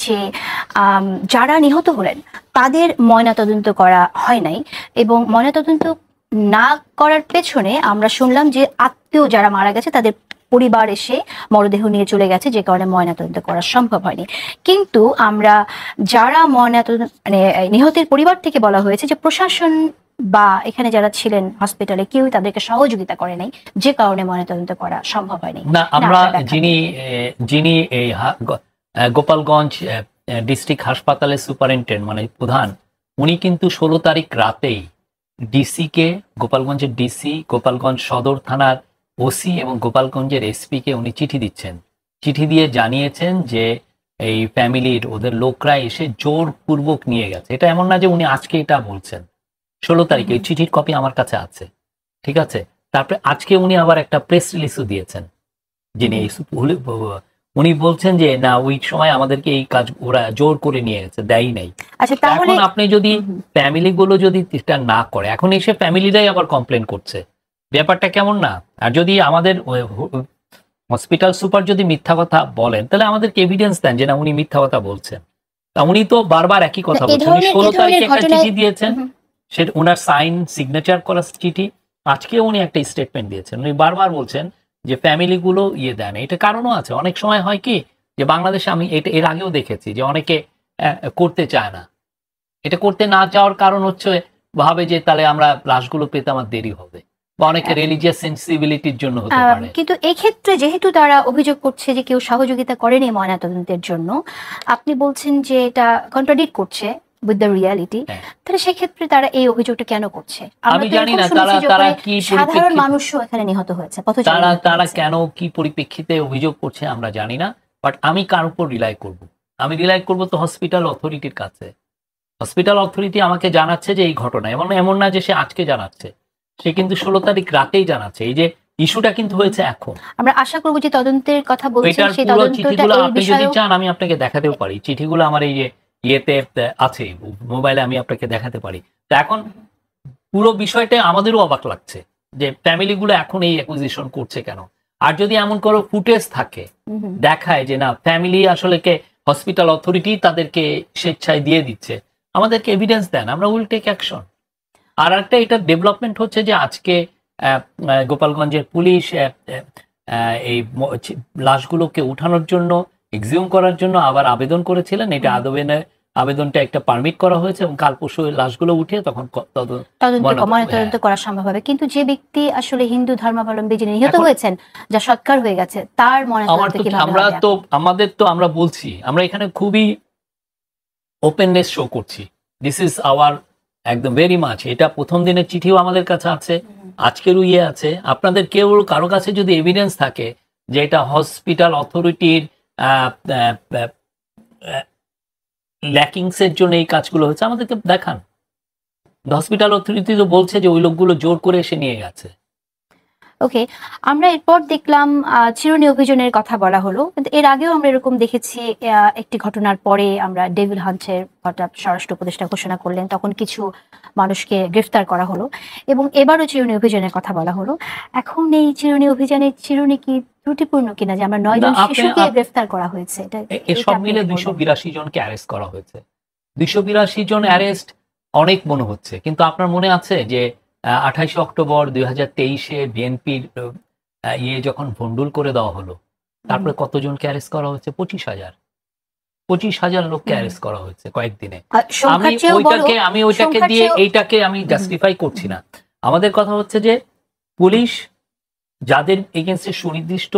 যে যারা নিহত হলেন তাদের ময়নাতদন্ত করা হয় নাই, এবং ময়নাতদন্ত না করার পেছনে আমরা শুনলাম যে আত্মীয় যারা মারা গেছে তাদের পরিবার এসে মরদেহ নিয়ে চলে গেছে, যে কারণে ময়নাতদন্ত করা সম্ভব হয়নি। কিন্তু আমরা যারা ময়নাতদন্ত মানে নিহতের পরিবার থেকে বলা হয়েছে যে প্রশাসন বা এখানে যারা ছিলেন হসপিটালে কেউই তাদেরকে সহযোগিতা করে নাই, যে কারণে ময়নাতদন্ত করা সম্ভব হয়নি। না, আমরা যিনি এই গোপালগঞ্জ ডিস্ট্রিক্ট হাসপাতালের সুপারিনটেন্ডেন্ট মানে প্রধান, উনি কিন্তু 16 তারিখ রাতেই ডিসি কে, গোপালগঞ্জের ডিসি, গোপালগঞ্জ সদর থানার ওসি এবং গোপালগঞ্জের এসপি কে উনি চিঠি দিচ্ছেন। চিঠি দিয়ে জানিয়েছেন যে এই ফ্যামিলির ওদের লোকরা এসে জোরপূর্বক নিয়ে গেছে। এটা এমন না যে উনি আজকে এটা বলছেন, 16 তারিখে চিঠির কপি আমার কাছে আছে, ঠিক আছে। তারপরে আজকে উনি আবার একটা প্রেস রিলিজও দিয়েছেন, যিনি উনি বলছেন যে না, ওই সময় আমাদেরকে এই কাজ ওরা জোর করে নিয়ে গেছে, দেয় নাই। আচ্ছা, তাহলে এখন আপনি যদি ফ্যামিলি গুলো যদি এটা না করে, এখন এসে ফ্যামিলিরাই আবার কমপ্লেন করছে, ব্যাপারটা কেমন না? আর যদি আমাদের হসপিটাল সুপার যদি মিথ্যা কথা বলেন, তাহলে আমাদেরকে এভিডেন্স দেন যে না উনি মিথ্যা কথা বলছেন। উনি তো বারবার একই কথা বলছেন। উনি 16 তারিখে একটা চিঠি দিয়েছেন, সেটা ওনার সাইন সিগনেচার করা চিঠি। আজকে উনি একটা স্টেটমেন্ট দিয়েছেন, উনি বারবার বলছেন যে ফ্যামিলি গুলো দেন। এটা কারণও আছে। অনেক সময় হয় কি যে বাংলাদেশে আমি এটা এর আগেও দেখেছি যে অনেকে করতে চায় না। এটা করতে না চাওয়ার কারণ হচ্ছে ভাবে যে তাহলে আমরা লাশগুলো পেতে আমার দেরি হবে, বা অনেকে রিলিজিয়াস সেন্সিবিলিটির জন্য হতে পারে। কিন্তু এই ক্ষেত্রে যেহেতু তারা অভিযোগ করছে যে কেউ সহযোগিতা করেনি ময়নাতদন্তের জন্য, আপনি বলছেন যে এটা কন্ট্রাডিক্ট করছে উইথ দ্য রিয়ালিটি, তাহলে সেক্ষেত্রে তারা এই অভিযোগটা কেন করছে? আমি জানি না তারা কি সাধারণ মানুষও এখানে নিহত হয়েছে, তারা কেন কি পরিপ্রেক্ষিতে অভিযোগ করছে আমরা জানি না। বাট আমি কার উপর রিলাই করব? আমি রিলাই করব তো হসপিটাল অথরিটির কাছে। হসপিটাল অথরিটি আমাকে জানাচ্ছে যে এই ঘটনা, এমন না যে সে আজকে জানাচ্ছে, সে কিন্তু 16 তারিখ রাতেই জানাচ্ছে। এই যে ইস্যুটা কিন্তু হয়েছে এখন। আমরা আশা করব যে তদন্তের কথা বলছেন, সেই চিঠিগুলো আপনি যদি চান আমি আপনাকে দেখাতেও পারি। চিঠিগুলো আমার এই যে ইয়েতে আছে, মোবাইলে আমি আপনাকে দেখাতে পারি। তো এখন পুরো বিষয়টা আমাদেরও অবাক লাগছে যে ফ্যামিলিগুলো এখন এই অ্যাকুইজিশন করছে কেন। আর যদি এমন কোনো ফুটেজ থাকে দেখায় যে না ফ্যামিলি আসলে কে হসপিটাল অথরিটি তাদেরকে স্বেচ্ছায় দিয়ে দিচ্ছে, আমাদেরকে এভিডেন্স দেন, আমরা উইল টেক অ্যাকশন। আর একটা এটা ডেভেলপমেন্ট হচ্ছে যে আজকে গোপালগঞ্জের পুলিশ এই লাশগুলোকে উঠানোর জন্য, এক্সিউম করার জন্য আবার আবেদন করেছিলেন। এটা আবেদনটা একটা পারমিট করা হয়েছে এবং কাল পরশু লাশগুলো উঠে তখন ময়নাতদন্ত করা সম্ভব হবে। কিন্তু যে ব্যক্তি আসলে হিন্দু ধর্মাবলম্বী যিনি নিহত হয়েছেন, যা সৎকার হয়ে গেছে, তার ময়নাতদন্ত কিভাবে হবে? আমরা বলছি, আমরা এখানে খুবই ওপেননেস শো করছি। দিস ইজ আওয়ার একদম ভেরি মাচ। এটা প্রথম দিনের চিঠিও আমাদের কাছে আছে, আজকেরও আছে। আপনাদের কেউ কারো কাছে যদি এভিডেন্স থাকে যে এটা হসপিটাল অথরিটির ল্যাকিংস এর জন্য এই কাজগুলো হচ্ছে, আমাদেরকে দেখান। হসপিটাল অথরিটি তো বলছে যে ওই লোকগুলো জোর করে এসে নিয়ে গেছে। ওকে, আমরা এরপর দেখলাম চিরুনি অভিযানের কথা বলা হলো, কিন্তু এর আগেও আমরা এরকম দেখেছি। একটি ঘটনার পরে আমরা ডেভিল হান্টের হঠাৎ স্বরাষ্ট্র উপদেষ্টা ঘোষণা করলেন, তখন কিছু মানুষকে গ্রেফতার করা হলো, এবং এবারও চিরুনি অভিযানের কথা বলা হলো। এখন এই চিরুনি অভিযানে চিরুনি কি ত্রুটিপূর্ণ কিনা যে আমরা 9 জন শিশুকে গ্রেফতার করা হয়েছে? এটা সব মিলে 282 জনকে অ্যারেস্ট করা হয়েছে। 282 জন অ্যারেস্ট অনেক মনে হচ্ছে, কিন্তু আপনার মনে আছে যে 28 অক্টোবর 2023-এ বিএনপির যখন ভন্ডুল করে দেওয়া হলো, তারপরে কতজনকে অ্যারেস্ট করা হয়েছে? 25,000 লোককে অ্যারেস্ট করা হয়েছে কয়েকদিনে। আমি ওইটাকে দিয়ে এইটাকে আমি জাস্টিফাই করছি না। আমাদের কথা হচ্ছে যে পুলিশ যাদের এগেইনস্টে সুনির্দিষ্ট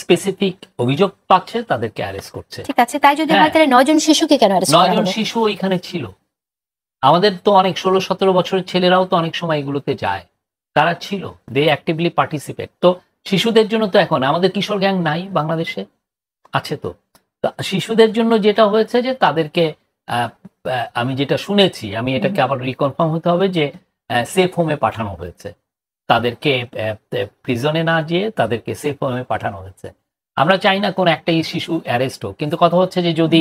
স্পেসিফিক অভিযোগ পাচ্ছে তাদেরকে অ্যারেস্ট করছে। ঠিক আছে, তাই যদি হয় তাহলে 9 জন শিশুকে কেন অ্যারেস্ট করা হলো? 9 জন শিশু এখানে ছিল। আমাদের তো অনেক 16-17 বছরের ছেলেরাও তো অনেক সময় এগুলোতে যায়, তারা ছিল, দে অ্যাক্টিভলি পার্টিসিপেট। তো শিশুদের জন্য তো এখন আমাদের কিশোর গ্যাং নাই বাংলাদেশে, আছে তো। শিশুদের জন্য যেটা হয়েছে যে তাদেরকে আমি যেটা শুনেছি, আমি এটাকে আবার রিকনফার্ম হতে হবে যে সেফ হোমে পাঠানো হয়েছে। তাদেরকে প্রিজনে না যেয়ে তাদেরকে সেফ হোমে পাঠানো হয়েছে। আমরা চাই না কোন একটাই শিশু অ্যারেস্ট হোক, কিন্তু কথা হচ্ছে যে যদি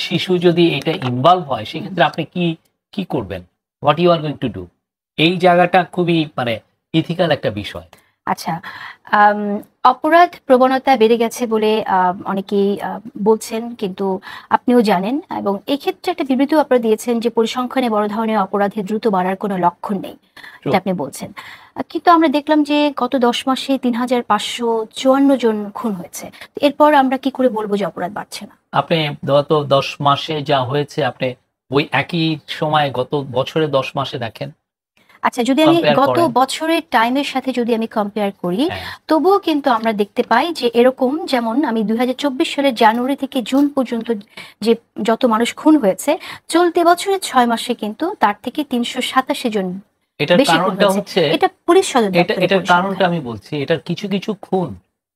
শিশু যদি এটা ইনভলভ হয় সেক্ষেত্রে আপনি কি করবেন, what you are going to do? এই জায়গাটা খুবই মানে ইথিক্যাল একটা বিষয়। আচ্ছা, অপরাধ প্রবণতা বেড়ে গেছে বলে অনেকেই বলছেন, কিন্তু আপনিও জানেন, এবং এক্ষেত্রে একটা বিবৃতিও আপনারা দিয়েছেন যে পরিসংখ্যানে বড় ধরনের অপরাধে দ্রুত বাড়ার কোনো লক্ষণ নেই, এটা আপনি বলছেন। কিন্তু আমরা দেখলাম যে গত 10 মাসে 3554 জন খুন হয়েছে। এরপর আমরা কি করে বলবো যে অপরাধ বাড়ছে না? আপনি গত 10 মাসে যা হয়েছে আপনি ওই একই সময় গত বছরে 10 মাসে দেখেন। আচ্ছা, যদি আমি Compare গত করেন। বছরের টাইমের সাথে যদি আমি কম্পেয়ার করি, হ্যাঁ, তবুও কিন্তু আমরা দেখতে পাই যে এরকম, যেমন আমি 2024 সালের জানুয়ারি থেকে জুন পর্যন্ত যে যত মানুষ খুন হয়েছে, চলতি বছরের 6 মাসে কিন্তু তার থেকে 387 জন এটার বেশি খুন কারণটা হয়েছে। হচ্ছে এটা পুলিশ সদর দপ্তরের এটার কারণটা পরিসংখ্যান। আমি বলছি, এটার কিছু কিছু খুন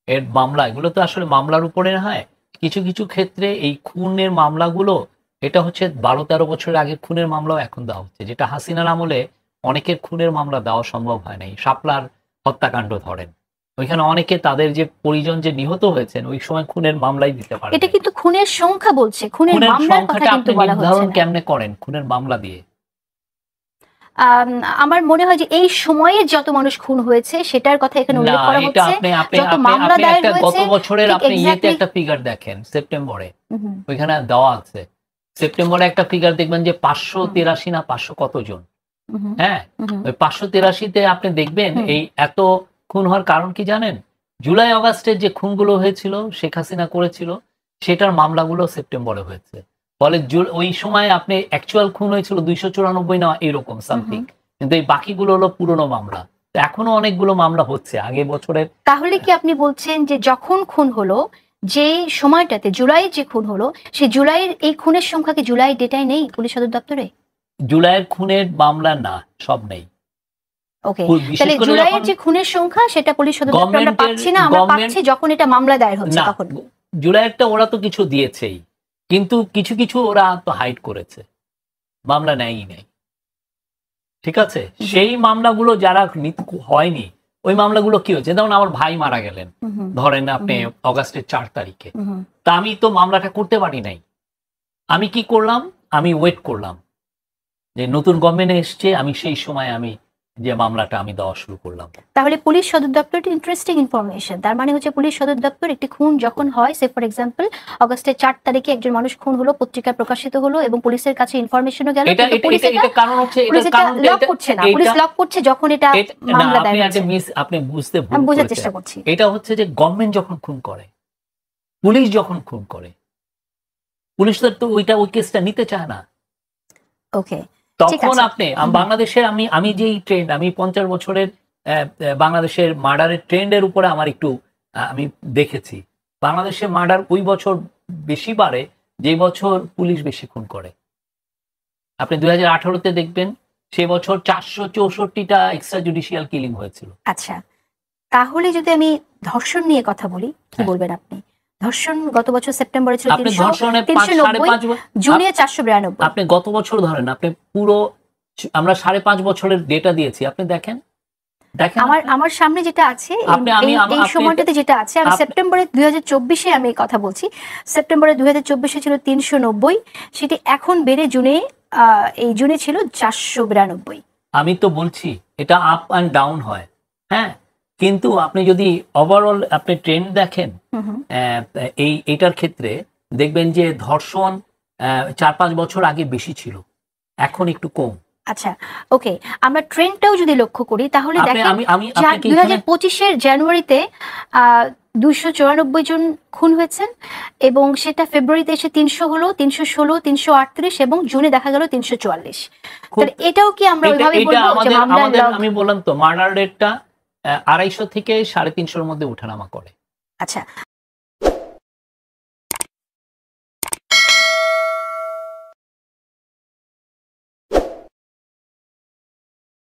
এর মামলা, এগুলো তো আসলে মামলার উপরে হয়। কিছু কিছু ক্ষেত্রে এই খুনের মামলাগুলো এটা হচ্ছে 12-13 বছরের আগের খুনের মামলাও এখন দেওয়া হচ্ছে, যেটা হাসিনার আমলে অনেকের খুনের মামলা দেওয়া সম্ভব হয় নাই। শাপলার হত্যাকাণ্ড ধরেন, ওইখানে অনেকে তাদের যে পরিজন যে নিহত হয়েছেন ওই সময় খুনের মামলাই দিতে পারে। এটা কিন্তু খুনের সংখ্যা বলছে, খুনের খুনের মামলার কথা সংখ্যাটা কিন্তু আপনি বলা হচ্ছে নির্ধারণ না। কেমনে করেন খুনের মামলা দিয়ে? আমার মনে হয় যে এই সময়ে যত মানুষ খুন হয়েছে সেটার কথা এখানে না, উল্লেখ করা এটা হচ্ছে। আপনি আপনি যত আপনি মামলা আপনি দায়ের একটা গত হয়েছে বছরের ঠিক আপনি ইয়েতে এক্স্যাক্টলি। একটা ফিগার দেখেন সেপ্টেম্বরে, ওইখানে দেওয়া আছে। সেপ্টেম্বরে একটা ফিগার দেখবেন যে 583 না 500 কতজন। হ্যাঁ, ওই 583-তে আপনি দেখবেন এই এত খুন হওয়ার কারণ কি জানেন? জুলাই অগাস্টের যে খুনগুলো হয়েছিল শেখ হাসিনা করেছিল সেটার মামলাগুলো সেপ্টেম্বরে হয়েছে। ফলে ওই সময় আপনি অ্যাকচুয়াল খুন হয়েছিল 294 না এরকম সামথিং, কিন্তু এই বাকিগুলো হলো পুরনো মামলা। তো এখনো অনেকগুলো মামলা হচ্ছে আগে বছরের। তাহলে কি আপনি বলছেন যে যখন খুন হলো, যে সময়টাতে জুলাই যে খুন হলো, সেই জুলাইয়ের এই খুনের সংখ্যা কি জুলাই ডেটায় নেই পুলিশ সদর দপ্তরে? জুলাইয়ের খুনের মামলা না, সব নেই। ওকে, বিশেষ তাহলে করে জুলাইয়ের যখন যে খুনের সংখ্যা সেটা পুলিশ সদর দপ্তরে আমরা গভর্নমেন্টের পাচ্ছি না, আমরা পাচ্ছি যখন এটা মামলা দায়ের হচ্ছে না, তখন। জুলাইয়েরটা ওরা তো কিছু দিয়েছেই, কিন্তু কিছু কিছু ওরা তো হাইড করেছে, মামলা নেয়ই নাই। ঠিক আছে, সেই মামলাগুলো যারা হয়নি ওই মামলাগুলো কি হয়েছে, যেমন আমার ভাই মারা গেলেন ধরেন আপনি অগাস্টের 4 তারিখে, তা আমি তো মামলাটা করতে পারি নাই। আমি কি করলাম, আমি ওয়েট করলাম যে নতুন গভর্নমেন্ট এসছে, আমি সেই সময় আমি যে মামলাটা আমি দেওয়া শুরু করলাম। তাহলে পুলিশ সদর দপ্তরটি ইন্টারেস্টিং ইনফরমেশন। তার মানে হচ্ছে পুলিশ সদর দপ্তর একটি খুন যখন হয়, সে ফর এক্সাম্পল অগস্টের 4 তারিখে একজন মানুষ খুন হলো, পত্রিকায় প্রকাশিত হলো এবং পুলিশের কাছে ইনফরমেশনও গেল, এটা কিন্তু পুলিশ এটা কারণ হচ্ছে পুলিশ এটা লক করছে না, পুলিশ লক করছে যখন এটা মামলা দায়ের হচ্ছে। আপনি বুঝতে ভুল আমি বোঝার করেছেন। চেষ্টা করছি। এটা হচ্ছে যে গভর্নমেন্ট যখন খুন করে, পুলিশ যখন খুন করে, পুলিশ তো ওই কেসটা নিতে চায় না। ওকে, তখন আপনি বাংলাদেশের আমি যেই ট্রেন্ড, আমি 50 বছরের বাংলাদেশের মার্ডারের ট্রেন্ডের উপরে আমার একটু আমি দেখেছি। বাংলাদেশের মার্ডার ওই বছর বেশি বাড়ে যে বছর পুলিশ বেশি খুন করে। আপনি 2018-তে দেখবেন সে বছর 464টা এক্সট্রা জুডিশিয়াল কিলিং হয়েছিল। আচ্ছা, তাহলে যদি আমি ধর্ষণ নিয়ে কথা বলি, কি বলবেন আপনি? ধর্ষণ গত বছর সেপ্টেম্বরে ছিল 390, জুনে 492। আপনি গত বছর ধরেন, আপনি পুরো আমরা 5.5 বছরের ডেটা দিয়েছি, আপনি দেখেন। আমার সামনে যেটা আছে এই সময়টাতে যেটা আছে, আমি সেপ্টেম্বরে 2024-এ আমি কথা বলছি, সেপ্টেম্বরে 2024-এ ছিল 390, সেটি এখন বেড়ে এই জুনে ছিল 492। আমি তো বলছি এটা আপ অ্যান্ড ডাউন হয়, হ্যাঁ, কিন্তু আপনি যদি ওভারঅল আপনি ট্রেন্ড দেখেন এইটার ক্ষেত্রে দেখবেন যে ধর্ষণ 4-5 বছর আগে বেশি ছিল, এখন একটু কম। আচ্ছা, ওকে, আমরা ট্রেন্ডটাও যদি লক্ষ্য করি তাহলে দেখেন 2025-এর জানুয়ারিতে 294 জন খুন হয়েছেন এবং সেটা ফেব্রুয়ারিতে এসে 300 হলো, 316, 338 এবং জুনে দেখা গেল 344। তাহলে এটাও কি আমরা ওইভাবে বলবো যে মামলার আমি বললাম তো মার্ডার রেটটা 250 থেকে 350-এর মধ্যে ওঠানামা করে। আচ্ছা,